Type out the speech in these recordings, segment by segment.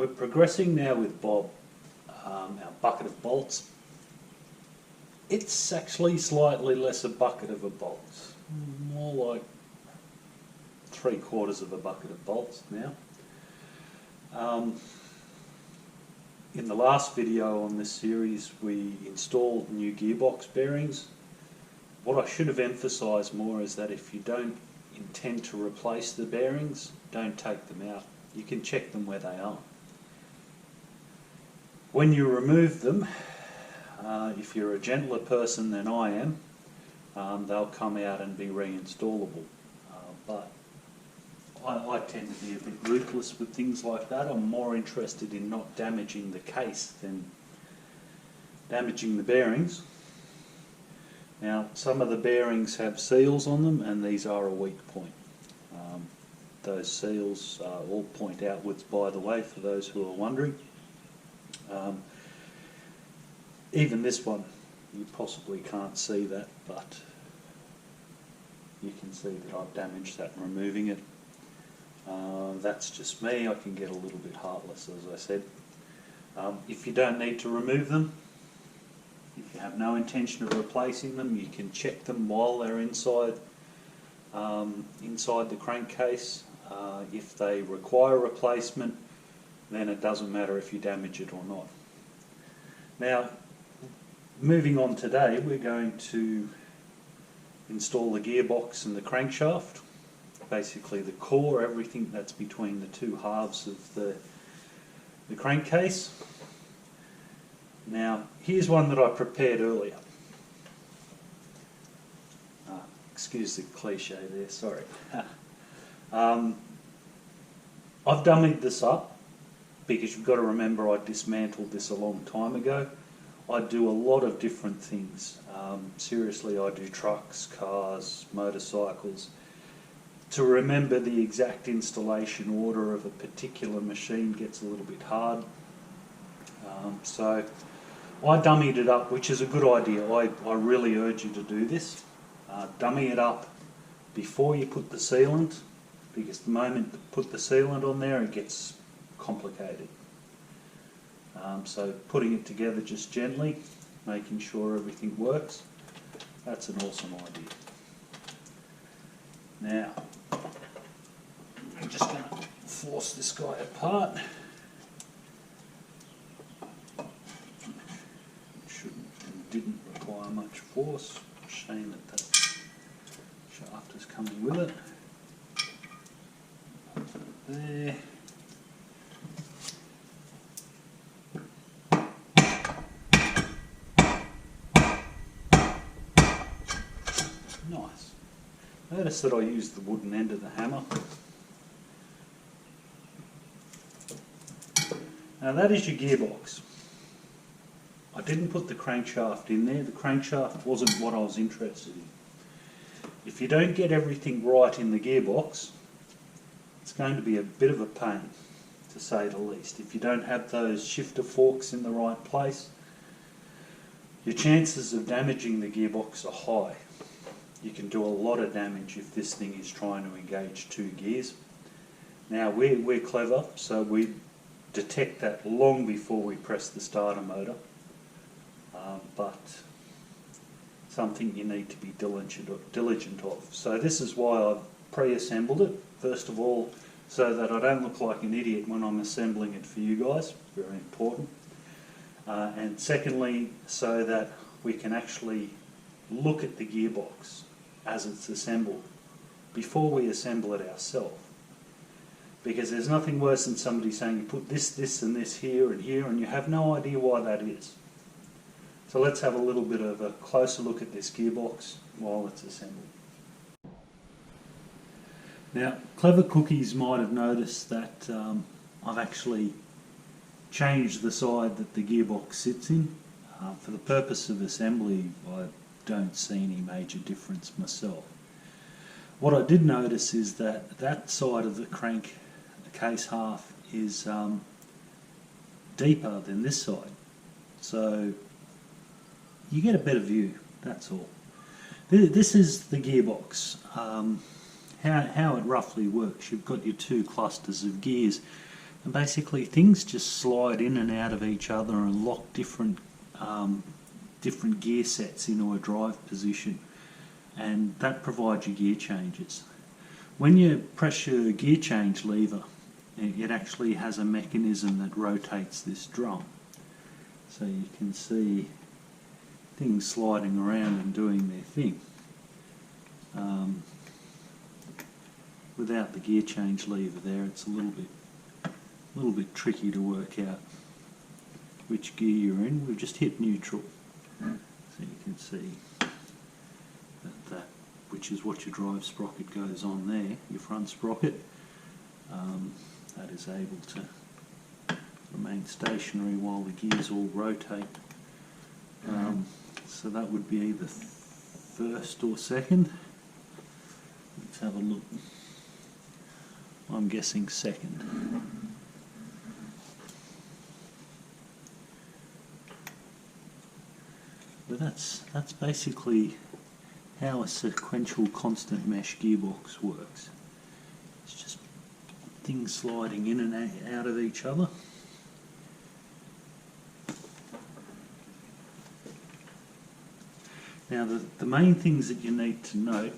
We're progressing now with Bob, our bucket of bolts. It's actually slightly less a bucket of a bolts, more like 3/4 of a bucket of bolts now. In the last video on this series we installed new gearbox bearings. What I should have emphasised more is that if you don't intend to replace the bearings, don't take them out. You can check them where they are. When you remove them, if you're a gentler person than I am, they'll come out and be reinstallable. But I tend to be a bit ruthless with things like that. I'm more interested in not damaging the case than damaging the bearings. Now, some of the bearings have seals on them, and these are a weak point. Those seals all point outwards, by the way, for those who are wondering. Even this one, you possibly can't see that, but you can see that I've damaged that removing it. That's just me. I can get a little bit heartless, as I said. If you don't need to remove them, if you have no intention of replacing them, you can check them while they're inside the crankcase. If they require replacement, then it doesn't matter if you damage it or not. Now, moving on today, we're going to install the gearbox and the crankshaft. Basically the core, everything that's between the two halves of the crankcase. Now, here's one that I prepared earlier. Excuse the cliche there, sorry. I've dummied this up because you've got to remember I dismantled this a long time ago. I do a lot of different things. Seriously, I do trucks, cars, motorcycles. To remember the exact installation order of a particular machine gets a little bit hard. So I dummied it up, which is a good idea. I really urge you to do this. Dummy it up before you put the sealant, because the moment you put the sealant on there it gets complicated. So putting it together just gently, making sure everything works, that's an awesome idea. Now, I'm just going to force this guy apart. Shouldn't and didn't require much force. Shame that that shaft is coming with it. Put it there. Nice. Notice that I used the wooden end of the hammer. Now that is your gearbox. I didn't put the crankshaft in there. The crankshaft wasn't what I was interested in. If you don't get everything right in the gearbox, it's going to be a bit of a pain, to say the least. If you don't have those shifter forks in the right place, your chances of damaging the gearbox are high. You can do a lot of damage if this thing is trying to engage two gears. Now we're clever, so we detect that long before we press the starter motor, but something you need to be diligent of. So this is why I've pre-assembled it, first of all, so that I don't look like an idiot when I'm assembling it for you guys, very important. And secondly, so that we can actually look at the gearbox as it's assembled before we assemble it ourselves. Because there's nothing worse than somebody saying you put this, this and this here and here and you have no idea why that is. So let's have a little bit of a closer look at this gearbox while it's assembled. Now, clever cookies might have noticed that I've actually changed the side that the gearbox sits in. For the purpose of assembly, I don't see any major difference myself. What I did notice is that that side of the case half is deeper than this side, so you get a better view, that's all. This is the gearbox. How it roughly works: you've got your two clusters of gears. And basically things just slide in and out of each other and lock different gear sets into a drive position, and that provides your gear changes. When you press your gear change lever, it actually has a mechanism that rotates this drum. So you can see things sliding around and doing their thing. Without the gear change lever there, it's a little bit tricky to work out which gear you're in. We've just hit neutral, so you can see that which is what your drive sprocket goes on there, your front sprocket. That is able to remain stationary while the gears all rotate. So that would be either first or second. Let's have a look. I'm guessing second. But that's basically how a sequential constant mesh gearbox works. It's just things sliding in and out of each other. Now the main things that you need to note,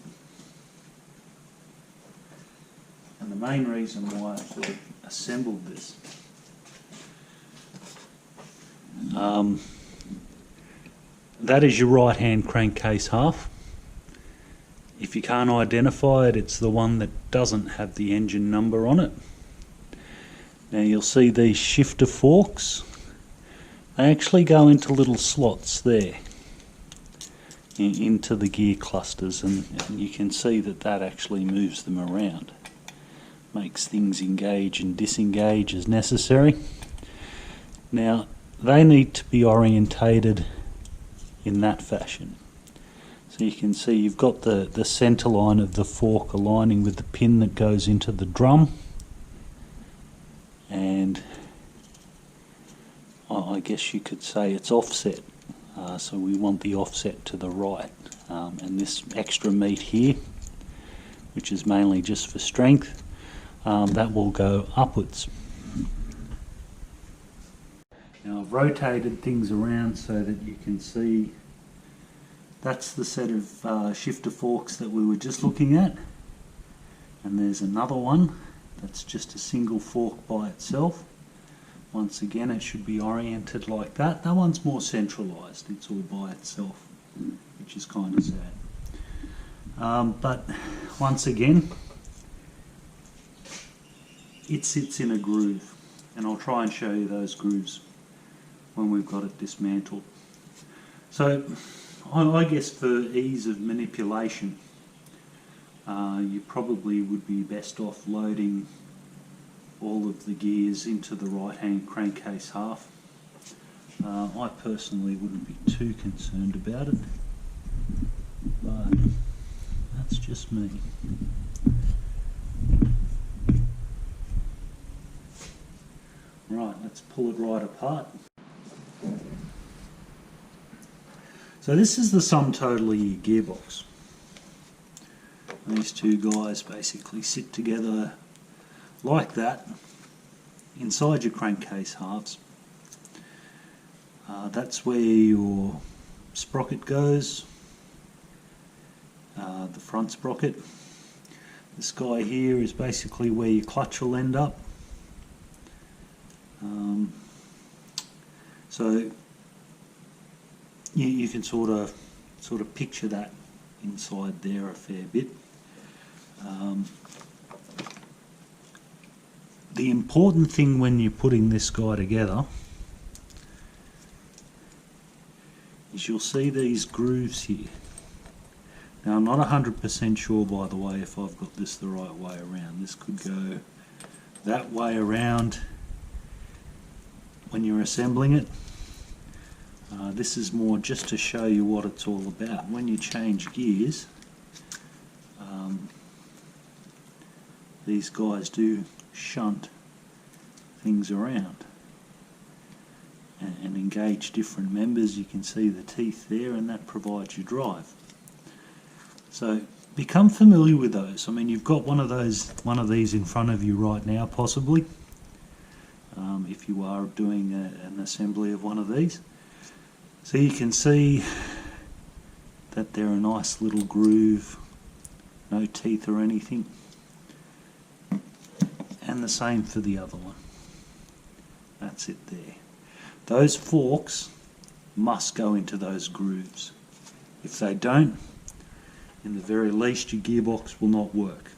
and the main reason why I sort of assembled this, that is your right hand crankcase half. If you can't identify it, it's the one that doesn't have the engine number on it. Now you'll see these shifter forks, they actually go into little slots there into the gear clusters, and you can see that actually moves them around, makes things engage and disengage as necessary. Now they need to be orientated in that fashion. So you can see you've got the centre line of the fork aligning with the pin that goes into the drum, and I guess you could say it's offset. So we want the offset to the right, and this extra meat here, which is mainly just for strength, that will go upwards. Now I've rotated things around so that you can see that's the set of shifter forks that we were just looking at, and there's another one that's just a single fork by itself. Once again, it should be oriented like that. That one's more centralised, it's all by itself, which is kind of sad. But once again, it sits in a groove, and I'll try and show you those grooves when we've got it dismantled. So I guess for ease of manipulation, you probably would be best off loading all of the gears into the right hand crankcase half. I personally wouldn't be too concerned about it, but that's just me. Right, let's pull it right apart. So this is the sum total of your gearbox. These two guys basically sit together like that inside your crankcase halves. That's where your sprocket goes, the front sprocket. This guy here is basically where your clutch will end up. So you can sort of picture that inside there a fair bit. The important thing when you're putting this guy together is you'll see these grooves here. Now I'm not 100% sure, by the way, if I've got this the right way around. This could go that way around when you're assembling it. This is more just to show you what it's all about. When you change gears, these guys do shunt things around and engage different members. You can see the teeth there, and that provides your drive. So become familiar with those. I mean, you've got one of these in front of you right now, possibly. if you are doing an assembly of one of these. So you can see that they're a nice little groove, no teeth or anything, and the same for the other one. That's it there. Those forks must go into those grooves. If they don't, in the very least, your gearbox will not work.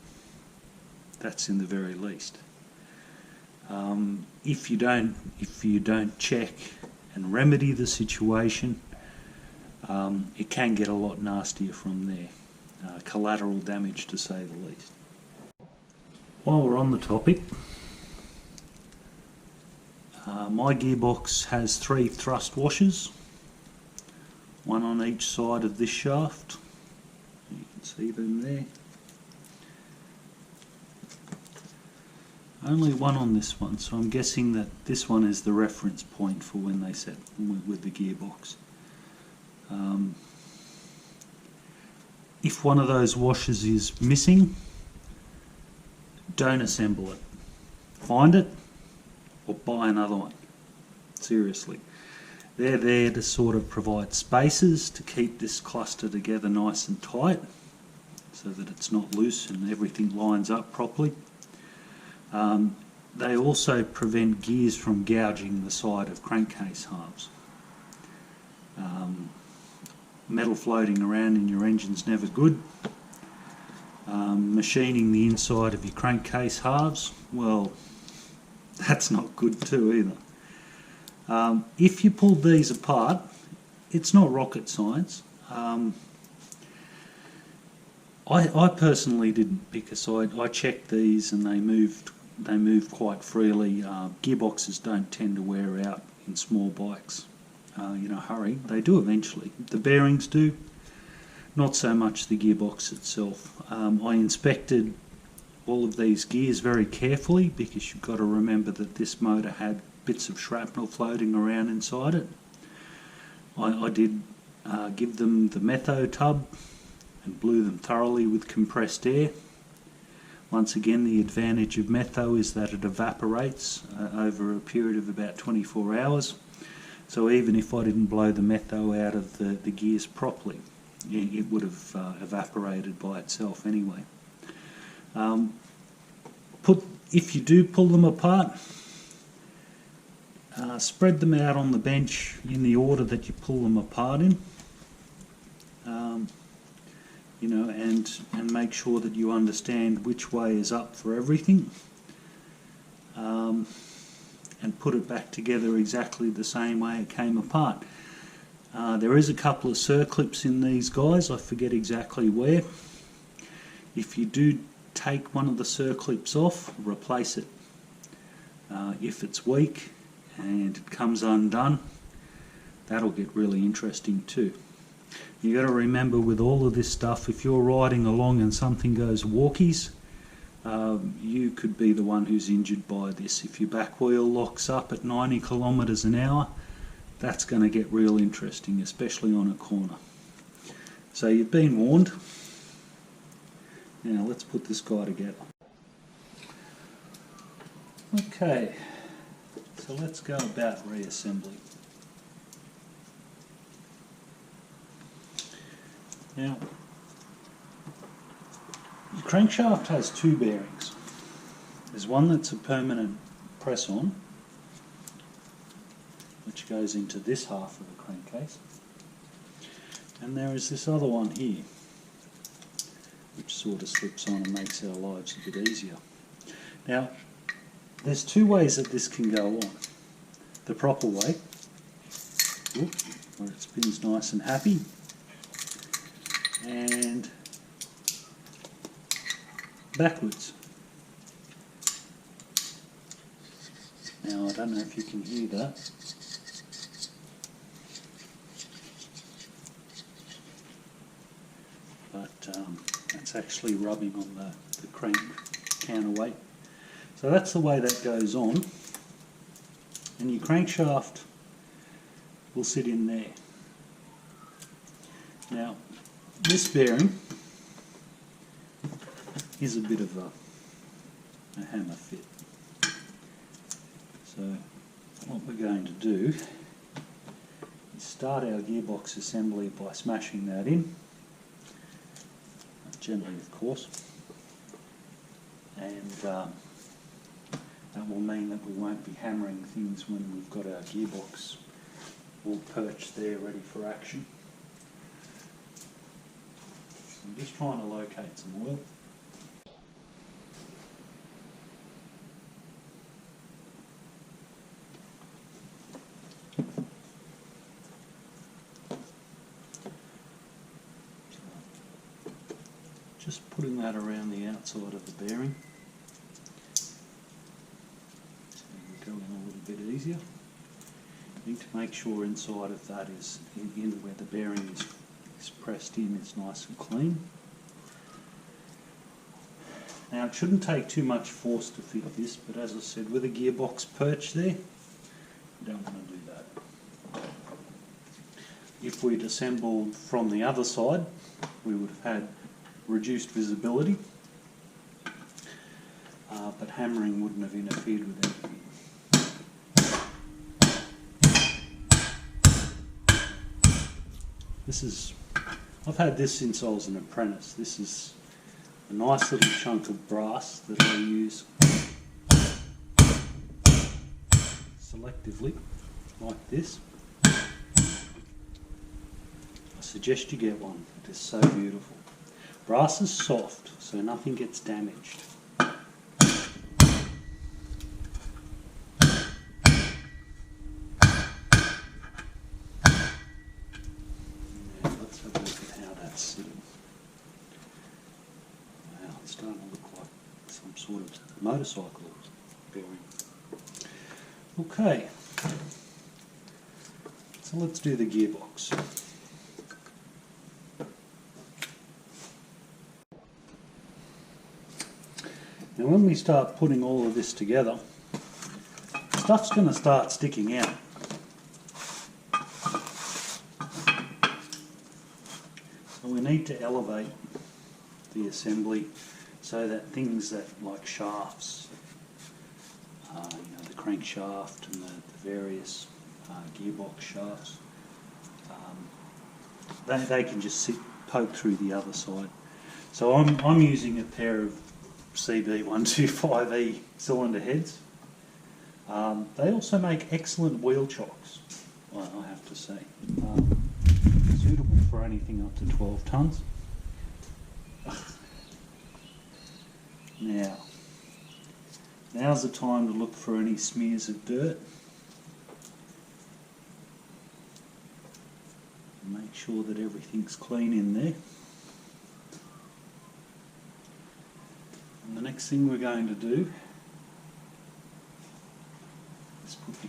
That's in the very least. If you don't check and remedy the situation, it can get a lot nastier from there. Collateral damage, to say the least. While we're on the topic, my gearbox has 3 thrust washers, one on each side of this shaft. You can see them there. Only one on this one, so I'm guessing that this one is the reference point for when they set with the gearbox. If one of those washers is missing, don't assemble it. Find it or buy another one. Seriously. They're there to sort of provide spaces to keep this cluster together nice and tight so that it's not loose and everything lines up properly. They also prevent gears from gouging the side of crankcase halves. Metal floating around in your engine's never good. Machining the inside of your crankcase halves, well, that's not good too either. If you pull these apart, it's not rocket science. I personally didn't, because I checked these and they move quite freely. Gearboxes don't tend to wear out in small bikes in a hurry. They do eventually. The bearings do, not so much the gearbox itself. I inspected all of these gears very carefully, because you've got to remember that this motor had bits of shrapnel floating around inside it. I did give them the metho tub and blew them thoroughly with compressed air. Once again, the advantage of metho is that it evaporates over a period of about 24 hours. So even if I didn't blow the metho out of the gears properly, it would have evaporated by itself anyway. If you do pull them apart, spread them out on the bench in the order that you pull them apart in. And make sure that you understand which way is up for everything, and put it back together exactly the same way it came apart. There is a couple of circlips in these guys, I forget exactly where. If you do take one of the circlips off, replace it. If it's weak and it comes undone, that'll get really interesting too. You got to remember, with all of this stuff, if you're riding along and something goes walkies, you could be the one who's injured by this. If your back wheel locks up at 90 kilometers an hour, that's going to get real interesting, especially on a corner. So you've been warned. Now let's put this guy together. Okay, so let's go about reassembly. Now, the crankshaft has 2 bearings. There's one that's a permanent press-on, which goes into this half of the crankcase, and there is this other one here, which sort of slips on and makes our lives a bit easier. Now, there's 2 ways that this can go on. The proper way, where it spins nice and happy, and backwards. Now, I don't know if you can hear that. But it's actually rubbing on the crank counterweight. So that's the way that goes on. And your crankshaft will sit in there. Now, this bearing is a bit of a hammer fit. So what we're going to do is start our gearbox assembly by smashing that in, gently of course, and that will mean that we won't be hammering things when we've got our gearbox all perched there ready for action. So I'm just trying to locate some oil. Just putting that around the outside of the bearing, so we go in a little bit easier. You need to make sure inside of that is in where the bearing is pressed in is nice and clean. Now it shouldn't take too much force to fit this, but as I said, with a gearbox perch there, you don't want to do that. If we'd assembled from the other side, we would have had reduced visibility, but hammering wouldn't have interfered with anything. I've had this since I was an apprentice. This is a nice little chunk of brass that I use selectively, like this. I suggest you get one. It is so beautiful. Brass is soft, so nothing gets damaged. Now, let's have a look at how that's sitting. Wow, it's starting to look like some sort of motorcycle bearing. Okay, so let's do the gearbox. Now when we start putting all of this together, stuff's going to start sticking out. So we need to elevate the assembly so that things that like shafts, the crankshaft and the various gearbox shafts, they can just poke through the other side. So I'm using a pair of CB125E cylinder heads. They also make excellent wheel chocks, I have to say. Suitable for anything up to 12 tonnes. Now's the time to look for any smears of dirt. Make sure that everything's clean in there. And the next thing we're going to do is put the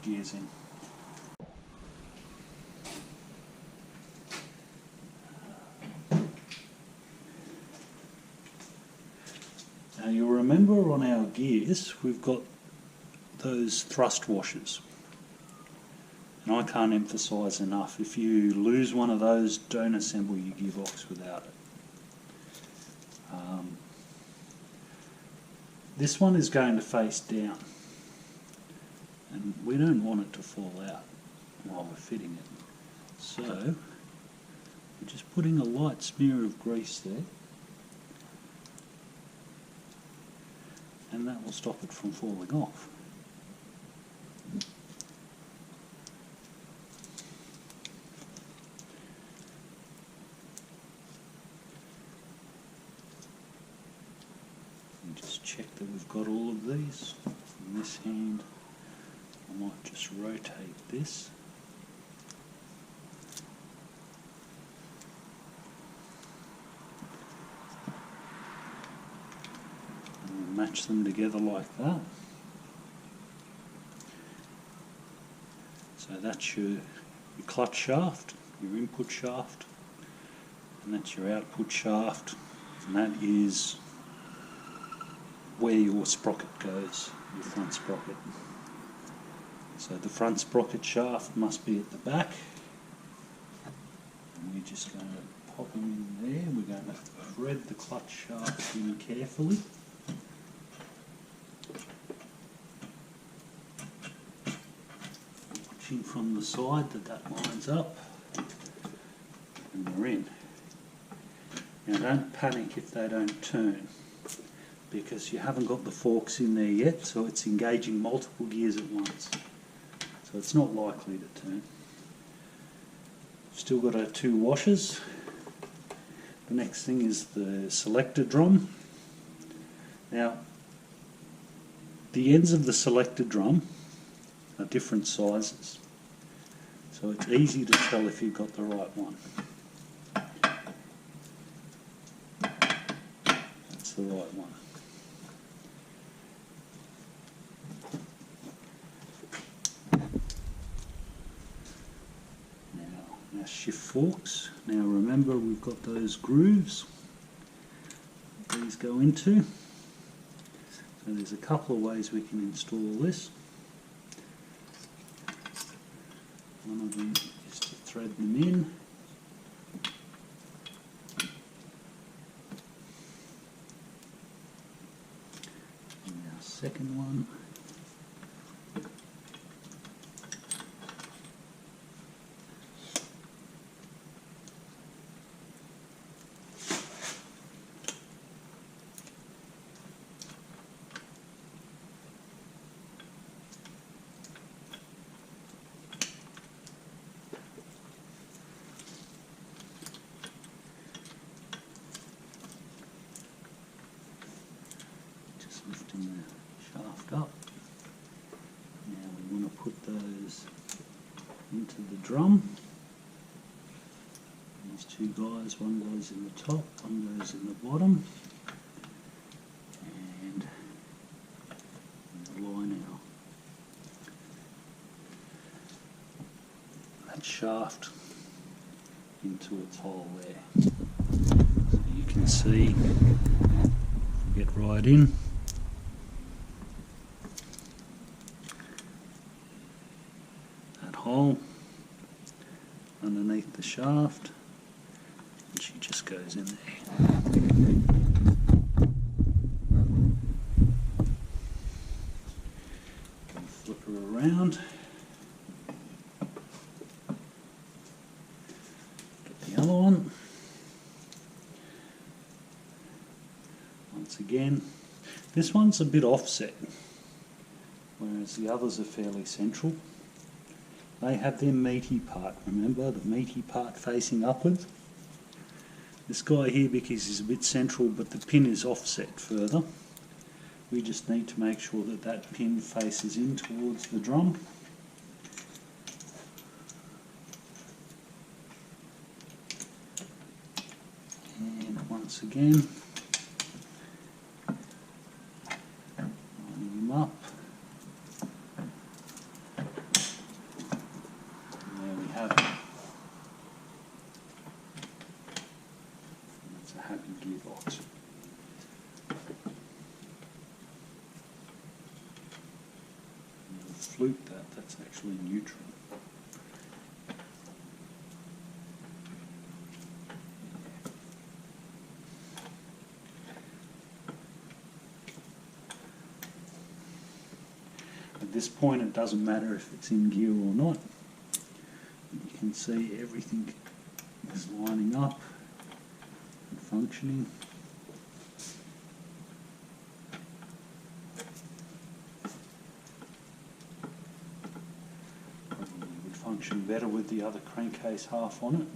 gears in. Now you'll remember on our gears we've got those thrust washers. And I can't emphasise enough, if you lose one of those, don't assemble your gearbox without it. This one is going to face down, and we don't want it to fall out while we're fitting it. So, we're just putting a light smear of grease there, and that will stop it from falling off. Just check that we've got all of these. In this hand, I might just rotate this. And match them together like that. So that's your clutch shaft, your input shaft, and that's your output shaft, and that is where your sprocket goes, your front sprocket. So the front sprocket shaft must be at the back, and we're just going to pop them in there. We're going to thread the clutch shaft in carefully. watching from the side that lines up, and we're in. Now don't panic if they don't turn, because you haven't got the forks in there yet, so it's engaging multiple gears at once. So it's not likely to turn. Still got our 2 washers. The next thing is the selector drum. Now, the ends of the selector drum are different sizes, so it's easy to tell if you've got the right one. That's the right one. Now, our shift forks. Now remember, we've got those grooves these go into. So there's a couple of ways we can install this. One of them is to thread them in. And our second one. Lifting the shaft up. Now we want to put those into the drum. These 2 guys, one goes in the top, one goes in the bottom, and align that shaft into its hole there. So you can see, get right in. Hole underneath the shaft, and she just goes in there. And flip her around. Get the other one. Once again, this one's a bit offset, whereas the others are fairly central. They have their meaty part, remember, the meaty part facing upwards. This guy here, because he's a bit central but the pin is offset further, we just need to make sure that that pin faces in towards the drum. And once again, lining them up. That's a happy gearbox. Flute that's actually neutral. At this point it doesn't matter if it's in gear or not. You can see everything is lining up and functioning. Probably would function better with the other crankcase half on it.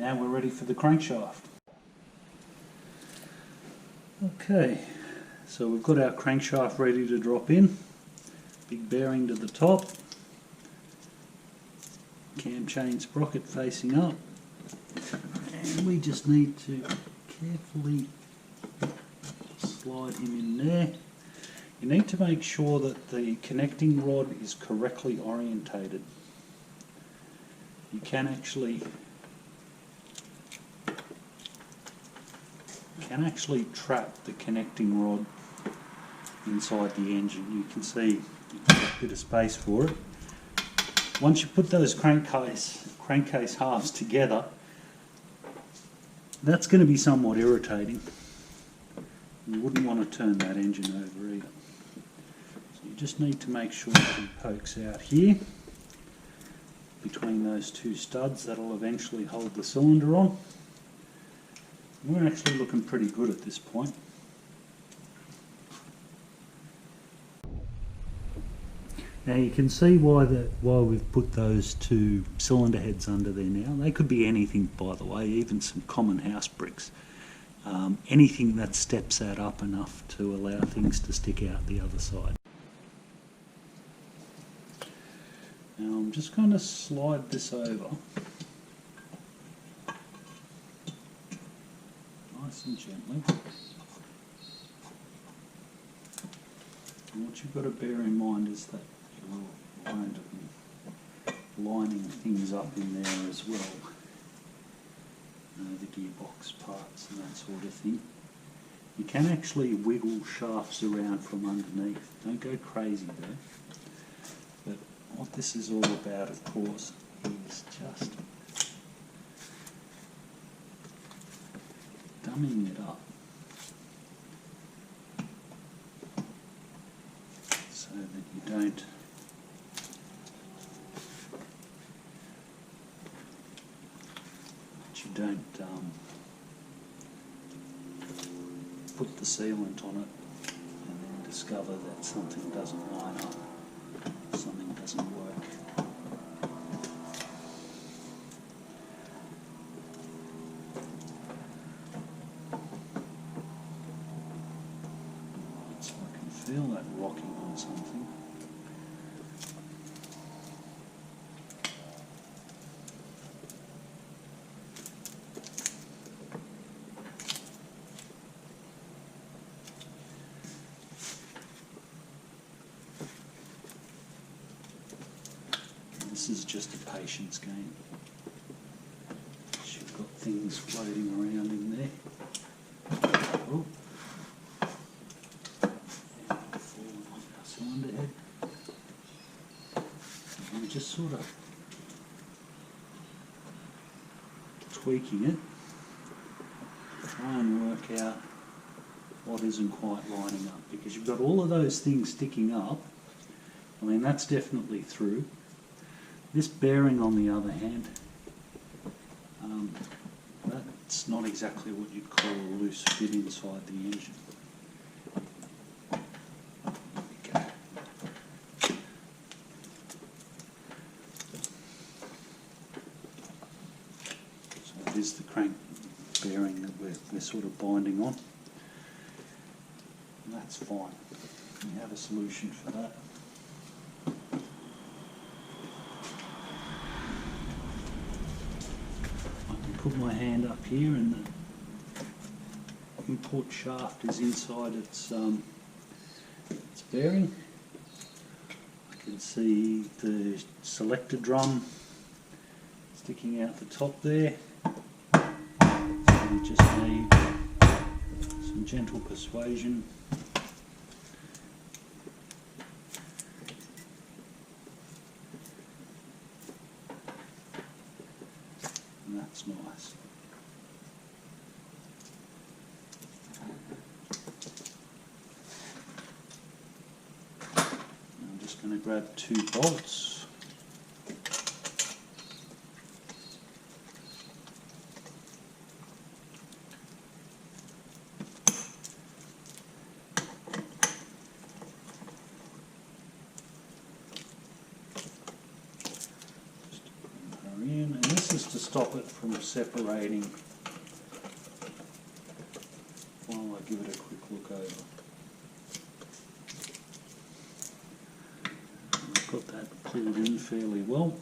Now we're ready for the crankshaft. Okay, so we've got our crankshaft ready to drop in. Big bearing to the top. Cam chain sprocket facing up, and we just need to carefully slide him in there. You need to make sure that the connecting rod is correctly orientated. You can actually trap the connecting rod inside the engine. You can see you've got a bit of space for it. Once you put those crankcase halves together, that's going to be somewhat irritating. You wouldn't want to turn that engine over either. So you just need to make sure that he pokes out here between those two studs. That'll eventually hold the cylinder on. We're actually looking pretty good at this point. Now you can see why we've put those two cylinder heads under there now. They could be anything, by the way, even some common house bricks. Anything that steps that up enough to allow things to stick out the other side. Now I'm just going to slide this over nice and gently. And what you've got to bear in mind is that you're going to be lining things up in there as well. The gearbox parts and that sort of thing. You can actually wiggle shafts around from underneath. Don't go crazy there. But what this is all about, of course, is just dumbing it up so that you don't put the sealant on it and then discover that something doesn't line up, something doesn't work. So I can feel that rocking on something. This is just a patience game. You've got things floating around in there. Oh. And falling on our cylinder head. And we're just sort of tweaking it. Try and work out what isn't quite lining up, because you've got all of those things sticking up. I mean, that's definitely through. This bearing, on the other hand, that's not exactly what you'd call a loose fit inside the engine. There we go. So it is the crank bearing that we're sort of binding on. And that's fine. We have a solution for that. Put my hand up here and the import shaft is inside its bearing. I can see the selector drum sticking out the top there. We just need some gentle persuasion. And that's nice. I'm just going to grab 2 bolts. To stop it from separating while I give it a quick look over. I've got that pulled in fairly well.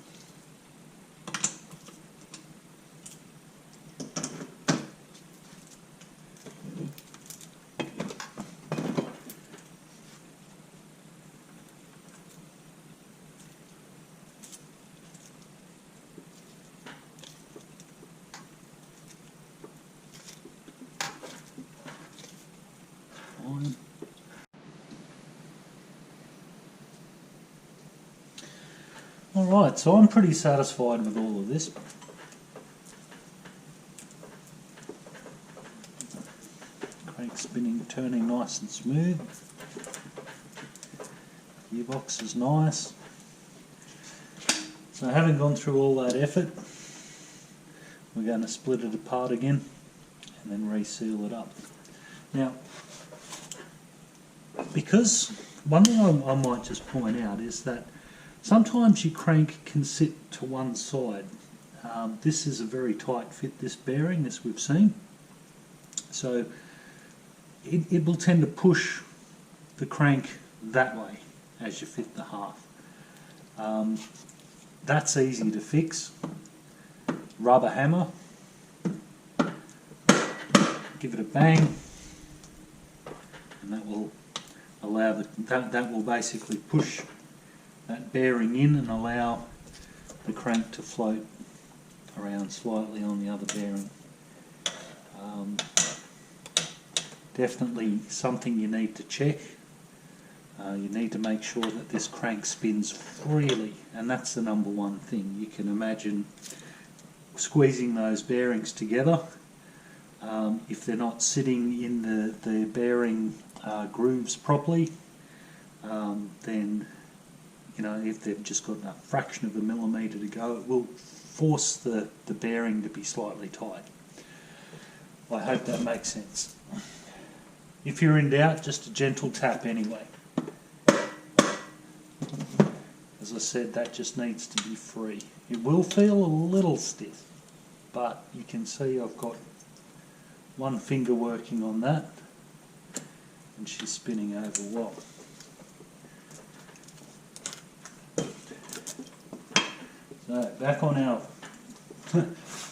Alright, so I'm pretty satisfied with all of this. Crank spinning, turning nice and smooth. Gearbox is nice. So having gone through all that effort, we're going to split it apart again and then reseal it up. Now, because one thing I might just point out is that sometimes your crank can sit to one side. This is a very tight fit, this bearing, as we've seen. So it will tend to push the crank that way as you fit the half. That's easy to fix. Rubber hammer, give it a bang, and that will allow that will basically push that bearing in and allow the crank to float around slightly on the other bearing. Definitely something you need to check. You need to make sure that this crank spins freely, and that's the number one thing. You can imagine squeezing those bearings together. If they're not sitting in the bearing grooves properly, then if they've just got a fraction of a millimetre to go, it will force the bearing to be slightly tight. I hope that makes sense. If you're in doubt, just a gentle tap anyway. As I said, that just needs to be free. It will feel a little stiff, but you can see I've got one finger working on that, and she's spinning over well. So back on our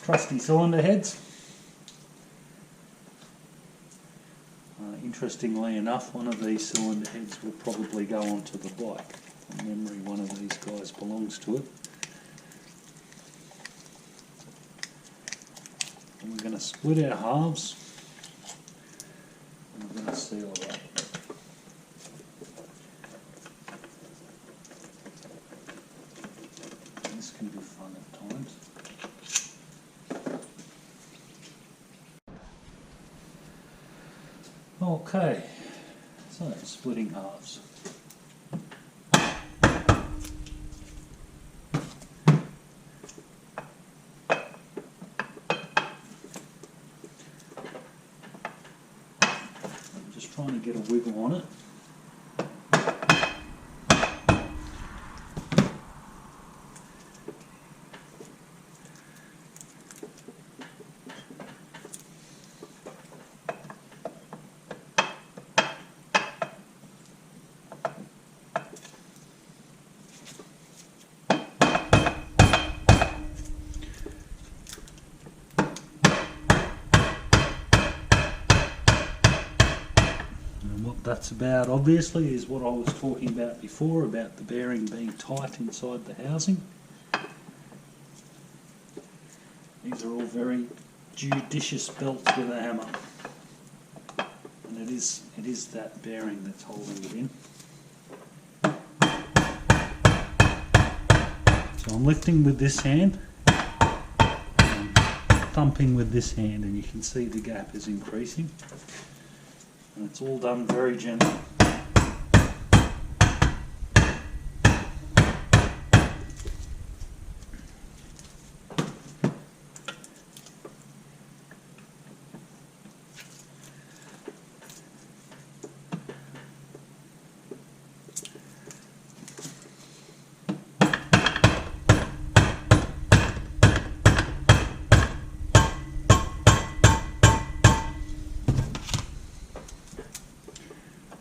trusty cylinder heads. Interestingly enough, one of these cylinder heads will probably go onto the bike. From memory, one of these guys belongs to it. And we're going to split our halves, and we're going to seal it up. This can be fun at times. Okay, so splitting halves. I'm just trying to get a wiggle on it. That's about, obviously, is what I was talking about before, about the bearing being tight inside the housing. These are all very judicious belts with a hammer, and it is that bearing that's holding it in. So I'm lifting with this hand, and thumping with this hand, and you can see the gap is increasing. And it's all done very gently.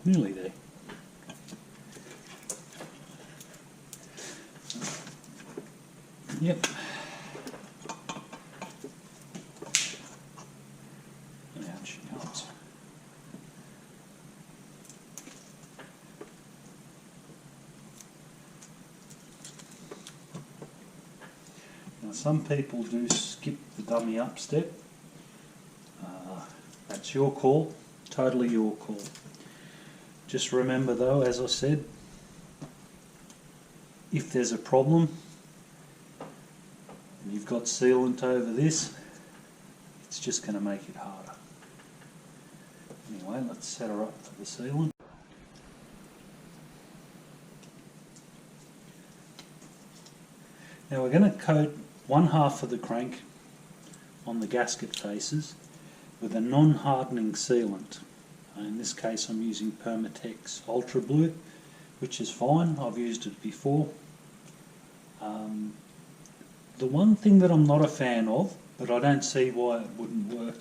Nearly there. Yep. Ouch, helps. Now some people do skip the dummy up step. That's your call, totally your call. Just remember though, as I said, if there's a problem and you've got sealant over this, it's just going to make it harder. Anyway, let's set her up for the sealant. Now we're going to coat one half of the crank on the gasket faces with a non-hardening sealant. In this case I'm using Permatex Ultra Blue, which is fine. I've used it before. The one thing that I'm not a fan of, but I don't see why it wouldn't work,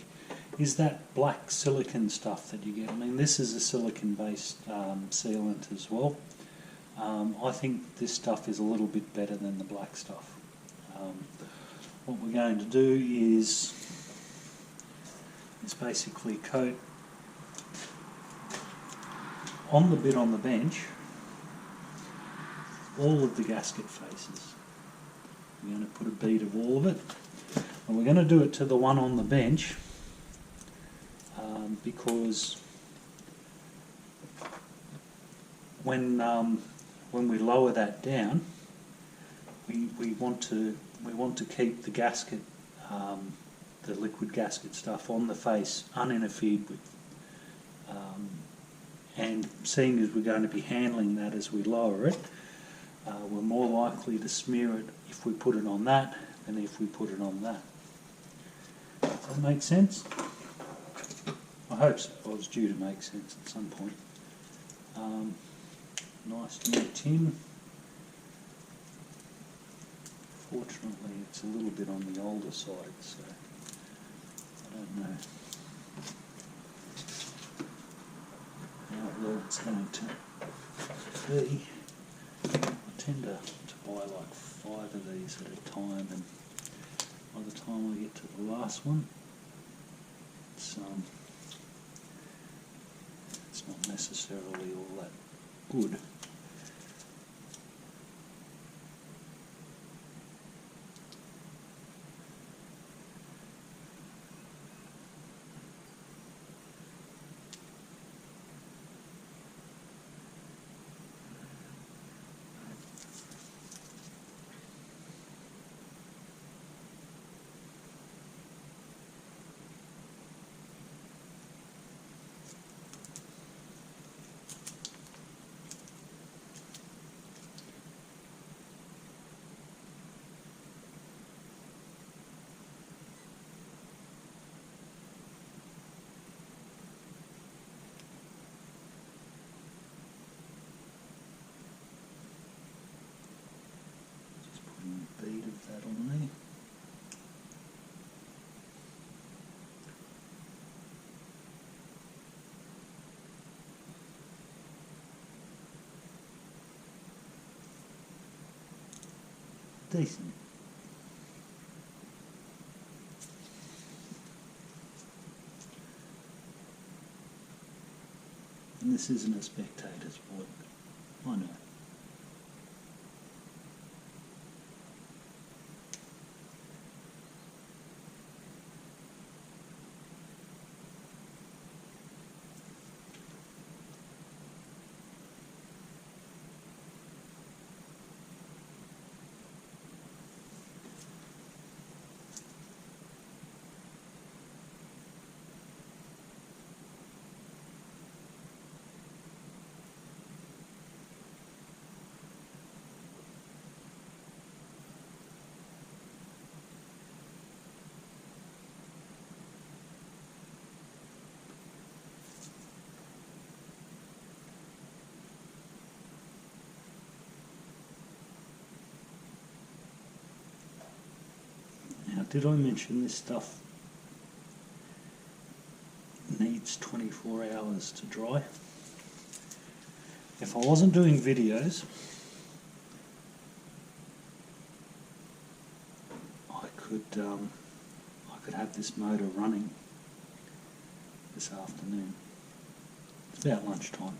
is that black silicon stuff that you get. I mean, this is a silicon based sealant as well. I think this stuff is a little bit better than the black stuff. What we're going to do is basically coat on the bit on the bench all of the gasket faces. We're going to put a bead of all of it, and we're going to do it to the one on the bench because when we lower that down, we want to keep the gasket, the liquid gasket stuff on the face uninterfered with. And seeing as we're going to be handling that as we lower it, we're more likely to smear it if we put it on that than if we put it on that. Does that make sense? I hope so. Well, it's due to make sense at some point. Nice new tin. Fortunately, it's a little bit on the older side, so I don't know how well it's going to be. I tend to buy like 5 of these at a time, and by the time I get to the last one, it's not necessarily all that good. Bead of that on there. Decent. And this isn't a spectator's sport, I know. Did I mention this stuff needs 24 hours to dry? If I wasn't doing videos, I could have this motor running this afternoon. It's about lunchtime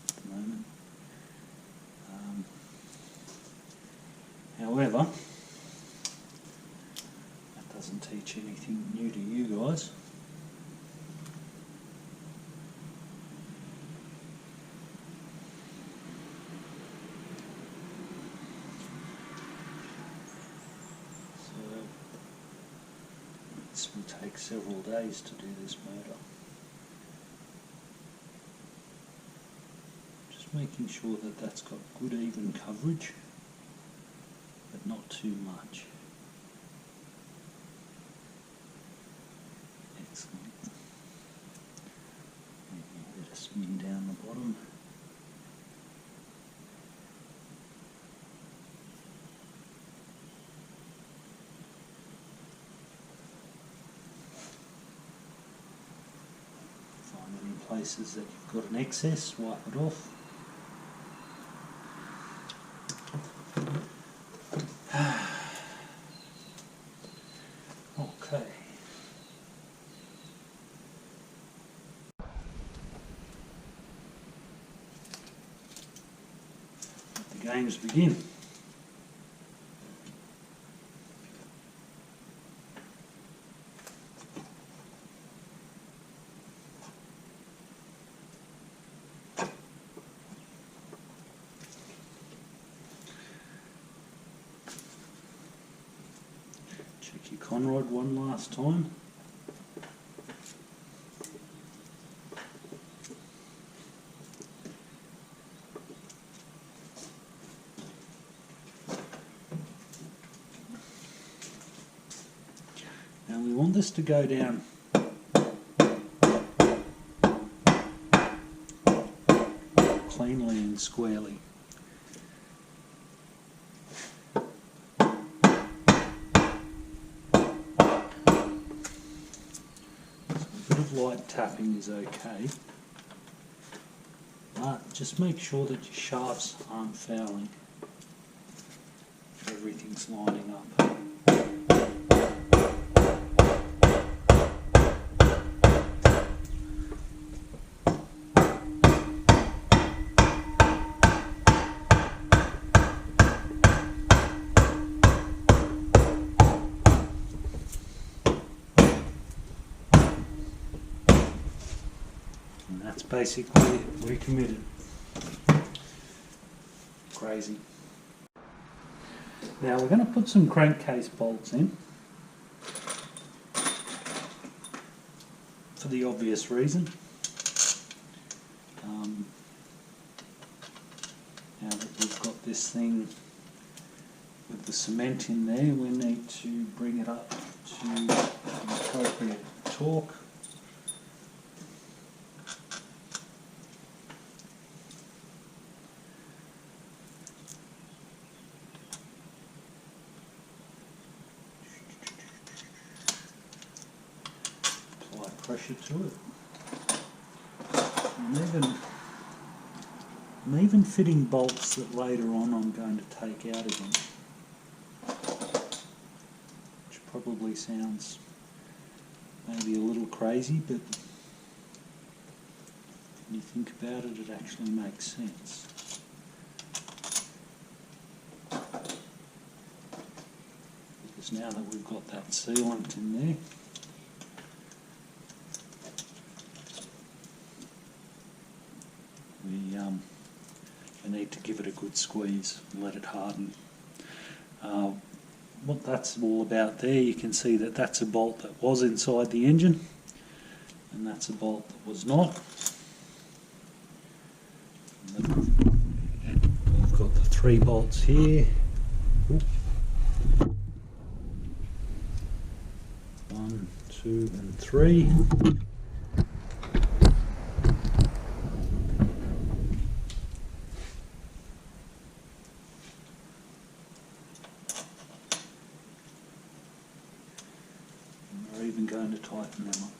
at the moment. However, doesn't teach anything new to you guys. So this will take several days to do this motor. Just making sure that that's got good even coverage but not too much. Excellent. And a bit of spin down the bottom. Find any places that you've got an excess, wipe it off. Okay. Let the games begin. Check your conrod one last time. Now we want this to go down cleanly and squarely. Light tapping is okay, but just make sure that your shafts aren't fouling. Everything's lining up. And that's basically it. We're committed. Crazy. Now we're going to put some crankcase bolts in for the obvious reason. Now that we've got this thing with the cement in there, we need to bring it up to an appropriate torque. Apply pressure to it. I'm even fitting bolts that later on I'm going to take out again, which probably sounds maybe a little crazy, but when you think about it, it actually makes sense. Because now that we've got that sealant in there, we need to give it a good squeeze and let it harden. What that's all about there, you can see that that's a bolt that was inside the engine and that's a bolt that was not. We've got the 3 bolts here. Ooh. 1, 2 and 3. Even going to tighten them up.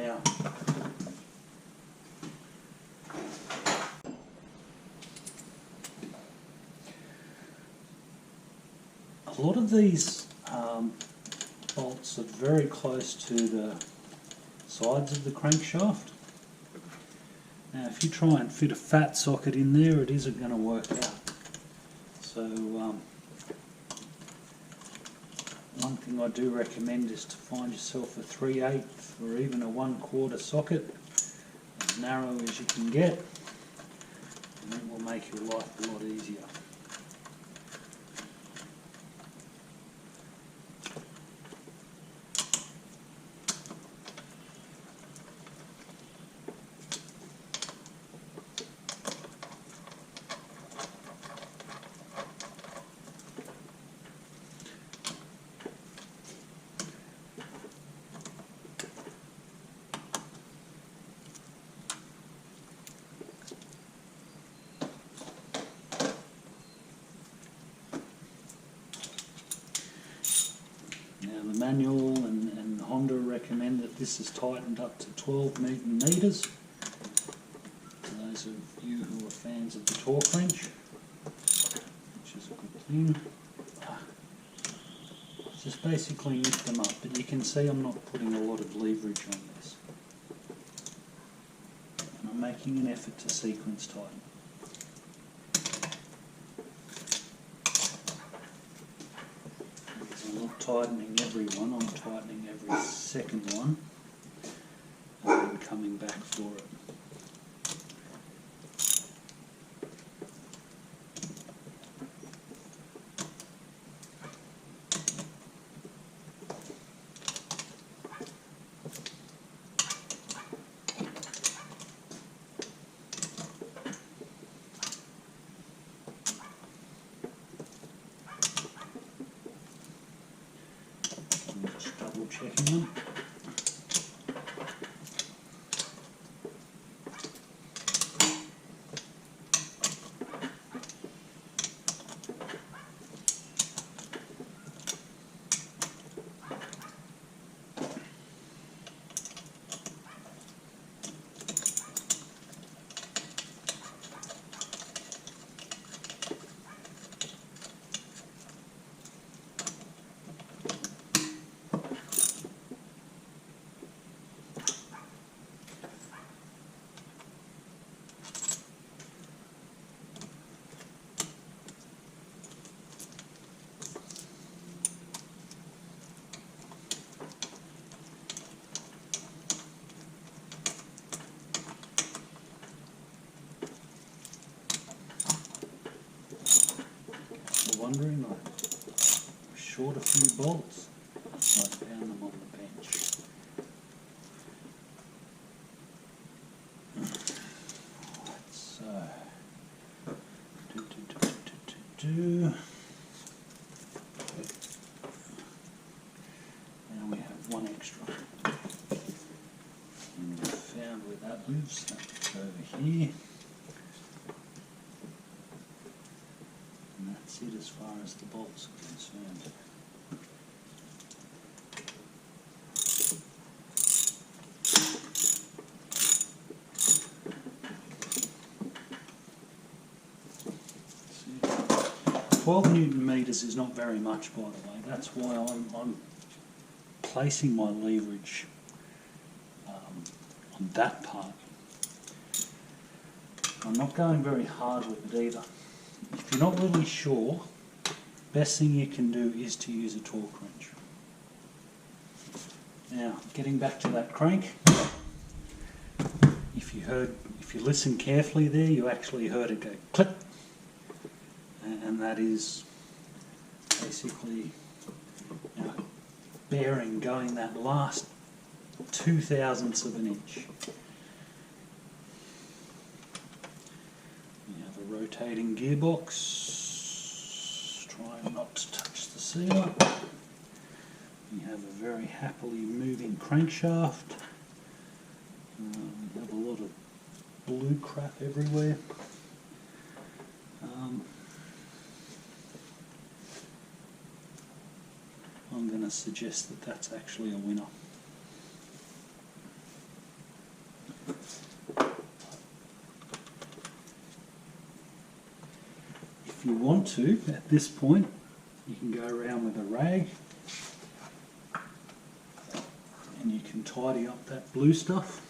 Now, a lot of these bolts are very close to the sides of the crankshaft. Now if you try and fit a fat socket in there, it isn't going to work out. So one thing I do recommend is to find yourself a 3/8 or even a 1/4 socket, as narrow as you can get, and it will make your life a lot easier. Now the manual and Honda recommend that this is tightened up to 12 Newton meters. For those of you who are fans of the torque wrench, which is a good thing. Just basically lift them up, but you can see I'm not putting a lot of leverage on this. And I'm making an effort to sequence tighten. I'm not tightening every one, I'm tightening every second one and then coming back for it. Double checking them. Wondering, I short a few bolts, I found them on the bench. Right, so now we have one extra, and we've found where that lives. That's over here. And that's it as far as the bolts are concerned. See, 12 Newton meters is not very much, by the way. That's why I'm placing my leverage on that part. I'm not going very hard with it either. If you're not really sure, best thing you can do is to use a torque wrench. Now, getting back to that crank, if you listen carefully there, you actually heard it go click, and that is basically bearing going that last 0.02 of an inch. Rotating gearbox, trying not to touch the sealer. We have a very happily moving crankshaft. We have a lot of blue crap everywhere. I'm going to suggest that that's actually a winner. if you want to, at this point, you can go around with a rag and you can tidy up that blue stuff.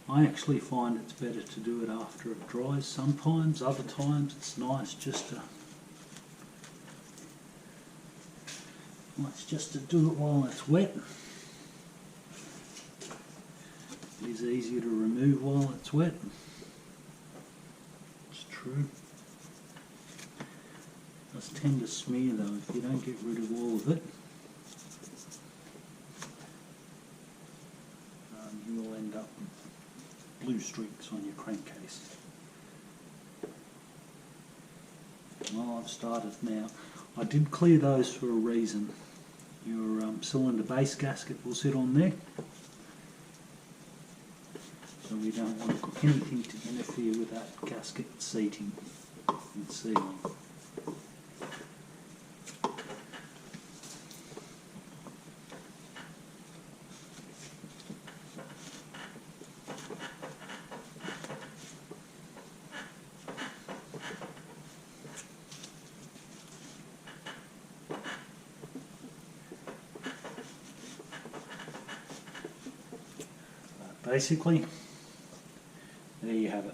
I actually find it's better to do it after it dries sometimes. Other times it's nice just to do it while it's wet. It is easier to remove while it's wet. It's true. It does tend to smear though if you don't get rid of all of it. You will end up with blue streaks on your crankcase. Well, I've started now. I did clear those for a reason. Your cylinder base gasket will sit on there, so we don't want anything to interfere with that gasket seating and sealing. Basically, there you have it.